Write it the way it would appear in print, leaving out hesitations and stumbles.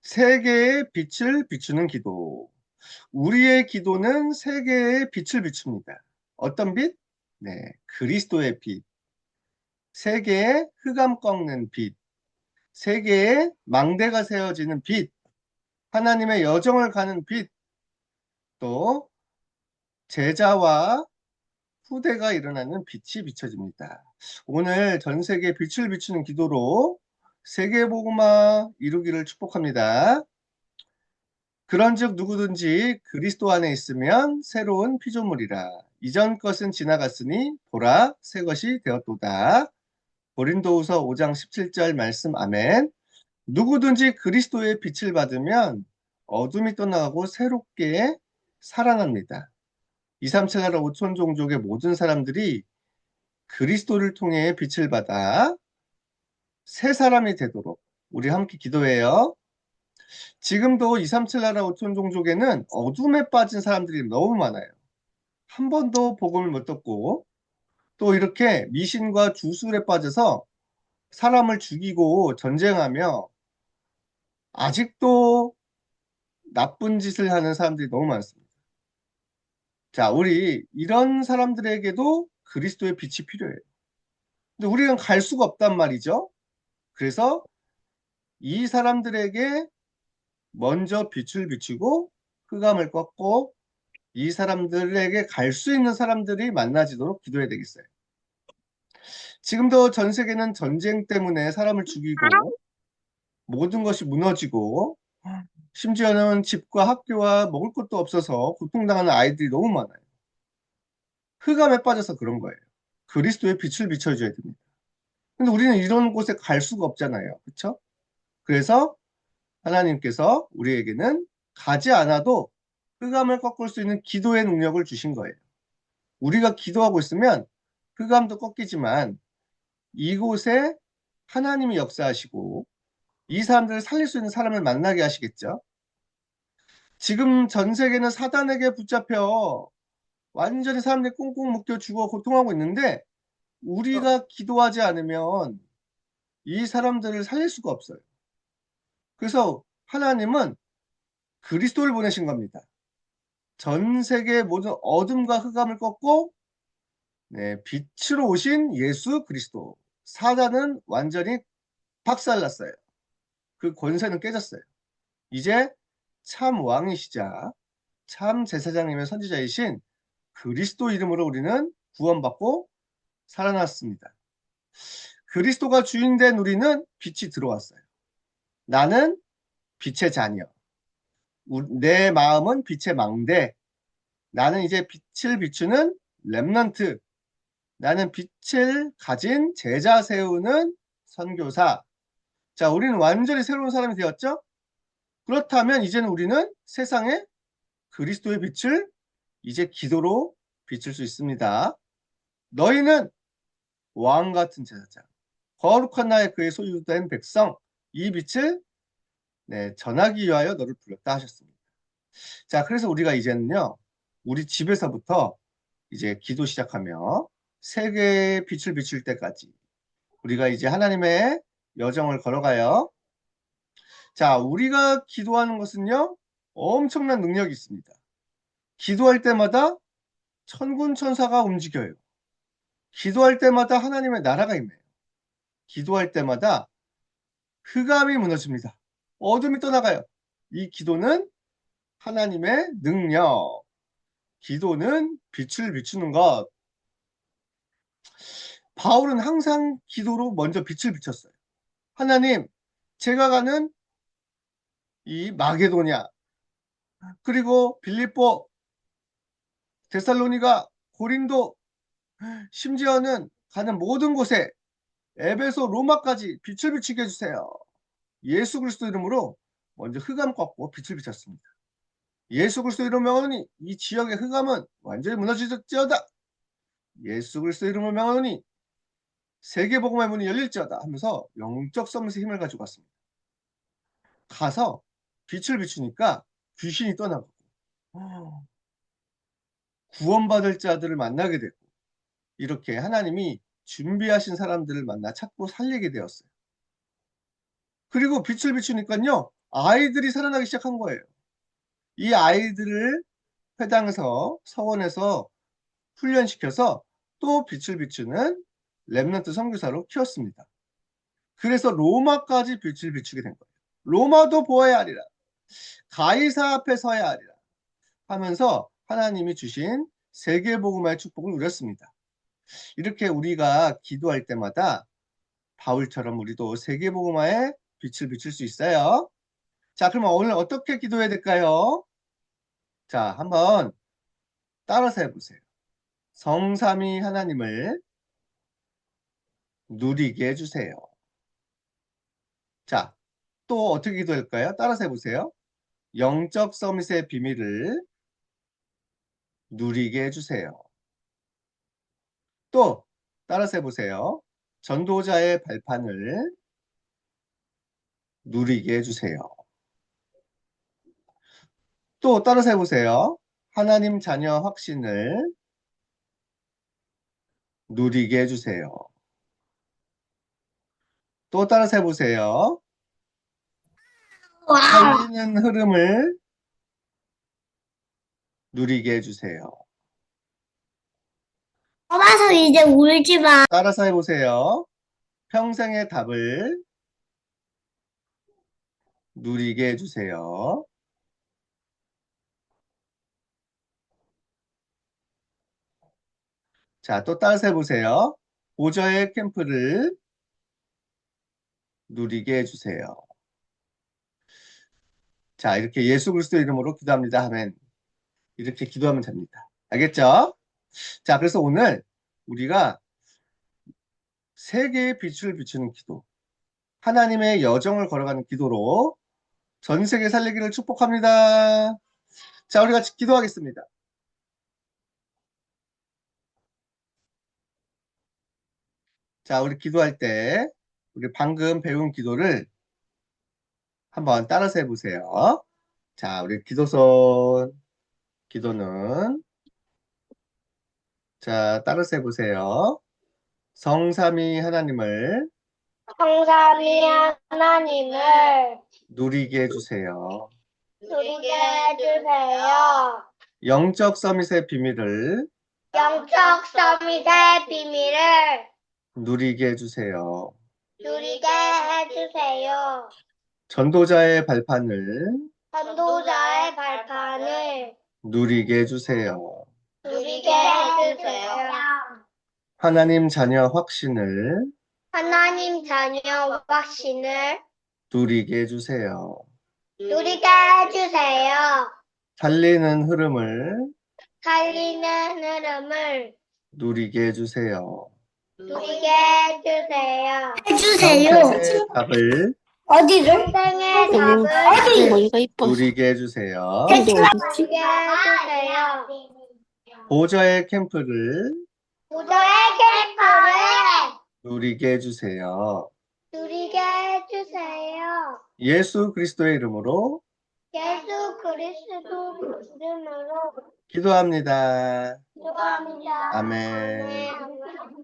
세계에 빛을 비추는 기도. 우리의 기도는 세계에 빛을 비춥니다. 어떤 빛? 네, 그리스도의 빛. 세계에 흑암 꺾는 빛. 세계에 망대가 세워지는 빛. 하나님의 여정을 가는 빛. 또 제자와 후대가 일어나는 빛이 비춰집니다. 오늘 전 세계에 빛을 비추는 기도로 세계복음화 이루기를 축복합니다. 그런즉 누구든지 그리스도 안에 있으면 새로운 피조물이라. 이전 것은 지나갔으니 보라 새 것이 되었도다. 고린도후서 5장 17절 말씀 아멘. 누구든지 그리스도의 빛을 받으면 어둠이 떠나가고 새롭게 살아납니다. 237 나라 5천 종족의 모든 사람들이 그리스도를 통해 빛을 받아 새 사람이 되도록 우리 함께 기도해요. 지금도 237 나라 5천 종족에는 어둠에 빠진 사람들이 너무 많아요. 한 번도 복음을 못 듣고 또 이렇게 미신과 주술에 빠져서 사람을 죽이고 전쟁하며 아직도 나쁜 짓을 하는 사람들이 너무 많습니다. 자, 우리 이런 사람들에게도 그리스도의 빛이 필요해요. 근데 우리는 갈 수가 없단 말이죠. 그래서 이 사람들에게 먼저 빛을 비추고 흑암을 꺾고 이 사람들에게 갈 수 있는 사람들이 만나지도록 기도해야 되겠어요. 지금도 전 세계는 전쟁 때문에 사람을 죽이고 모든 것이 무너지고 심지어는 집과 학교와 먹을 것도 없어서 고통당하는 아이들이 너무 많아요. 흑암에 빠져서 그런 거예요. 그리스도의 빛을 비춰줘야 됩니다. 근데 우리는 이런 곳에 갈 수가 없잖아요. 그렇죠? 그래서 하나님께서 우리에게는 가지 않아도 흑암을 꺾을 수 있는 기도의 능력을 주신 거예요. 우리가 기도하고 있으면 흑암도 꺾이지만 이곳에 하나님이 역사하시고 이 사람들을 살릴 수 있는 사람을 만나게 하시겠죠. 지금 전 세계는 사단에게 붙잡혀 완전히 사람들이 꽁꽁 묶여 죽어 고통하고 있는데 우리가 기도하지 않으면 이 사람들을 살릴 수가 없어요. 그래서 하나님은 그리스도를 보내신 겁니다. 전 세계의 모든 어둠과 흑암을 꺾고 네, 빛으로 오신 예수 그리스도. 사단은 완전히 박살났어요. 그 권세는 깨졌어요. 이제 참 왕이시자 참 제사장님의 선지자이신 그리스도 이름으로 우리는 구원받고 살아났습니다. 그리스도가 주인된 우리는 빛이 들어왔어요. 나는 빛의 자녀. 내 마음은 빛의 망대. 나는 이제 빛을 비추는 렘넌트. 나는 빛을 가진 제자 세우는 선교사. 자, 우리는 완전히 새로운 사람이 되었죠? 그렇다면 이제는 우리는 세상에 그리스도의 빛을 이제 기도로 비출 수 있습니다. 너희는 왕 같은 제사장, 거룩한 나의 그의 소유된 백성, 이 빛을 네, 전하기 위하여 너를 불렀다 하셨습니다. 자, 그래서 우리가 이제는요, 우리 집에서부터 이제 기도 시작하며 세계의 빛을 비출 때까지 우리가 이제 하나님의 여정을 걸어가요. 자, 우리가 기도하는 것은요, 엄청난 능력이 있습니다. 기도할 때마다 천군 천사가 움직여요. 기도할 때마다 하나님의 나라가 임해요. 기도할 때마다 흑암이 무너집니다. 어둠이 떠나가요. 이 기도는 하나님의 능력. 기도는 빛을 비추는 것. 바울은 항상 기도로 먼저 빛을 비췄어요. 하나님, 제가 가는 이 마게도냐, 그리고 빌립보, 데살로니가, 고린도, 심지어는 가는 모든 곳에 에베소, 로마까지 빛을 비추게 해주세요. 예수 그리스도 이름으로 먼저 흑암 꺾고 빛을 비췄습니다. 예수 그리스도 이름을 명하노니 이 지역의 흑암은 완전히 무너질지어다. 예수 그리스도 이름을 명하노니 세계복음의 문이 열릴지어다 하면서 영적 서밋의 힘을 가지고 왔습니다. 가서 빛을 비추니까 귀신이 떠나고 구원받을 자들을 만나게 됐고 이렇게 하나님이 준비하신 사람들을 만나 찾고 살리게 되었어요. 그리고 빛을 비추니까요 아이들이 살아나기 시작한 거예요. 이 아이들을 회당에서 서원에서 훈련시켜서 또 빛을 비추는 렘넌트 선교사로 키웠습니다. 그래서 로마까지 빛을 비추게 된 거예요. 로마도 보아야 하리라. 가이사 앞에 서야 하리라. 하면서 하나님이 주신 세계복음화의 축복을 누렸습니다. 이렇게 우리가 기도할 때마다 바울처럼 우리도 세계복음화에 빛을 비출 수 있어요. 자, 그럼 오늘 어떻게 기도해야 될까요? 자, 한번 따라서 해보세요. 성삼위 하나님을 누리게 해주세요. 자, 또 어떻게 기도할까요? 따라서 해보세요. 영적 서밋의 비밀을 누리게 해주세요. 또 따라서 해보세요. 전도자의 발판을 누리게 해주세요. 또 따라서 해보세요. 하나님 자녀 확신을 누리게 해주세요. 또 따라서 해보세요. 와. 살리는 흐름을 누리게 해주세요. 엄마서 이제 울지 마. 따라서 해보세요. 평생의 답을 누리게 해주세요. 자, 또 따라서 해보세요. 보저의 캠프를 누리게 해주세요. 자, 이렇게 예수 그리스도 이름으로 기도합니다 하면 이렇게 기도하면 됩니다. 알겠죠? 자, 그래서 오늘 우리가 세계의 빛을 비추는 기도, 하나님의 여정을 걸어가는 기도로 전 세계 살리기를 축복합니다. 자, 우리 같이 기도하겠습니다. 자, 우리 기도할 때 우리 방금 배운 기도를 한번 따라서 해보세요. 자, 우리 기도는 자, 따라서 해보세요. 성삼위 하나님을 성삼위 하나님을 누리게 해주세요. 누리게 해주세요. 영적 서밋의 비밀을 영적 서밋의 비밀을 누리게 해주세요. 누리게 해주세요. 전도자의 발판을 전도자의 발판을 누리게 해주세요. 누리게 해주세요. 하나님 자녀 확신을 하나님 자녀 확신을 누리게 해주세요. 누리게 해주세요. 살리는 흐름을 살리는 흐름을 누리게 해주세요. 누리게 해주세요. 평생의 답을 어디를? 생의 답을 머리가 이뻐서. 누리게 해주세요. 근데 어딨지? 누리게 해주세요. 보저의 캠프를 부조의 캠프를 누리게 해주세요. 누리게 해주세요. 예수 그리스도의 이름으로 예수 그리스도 이름으로 기도합니다. 기도합니다. 아멘. 아멘.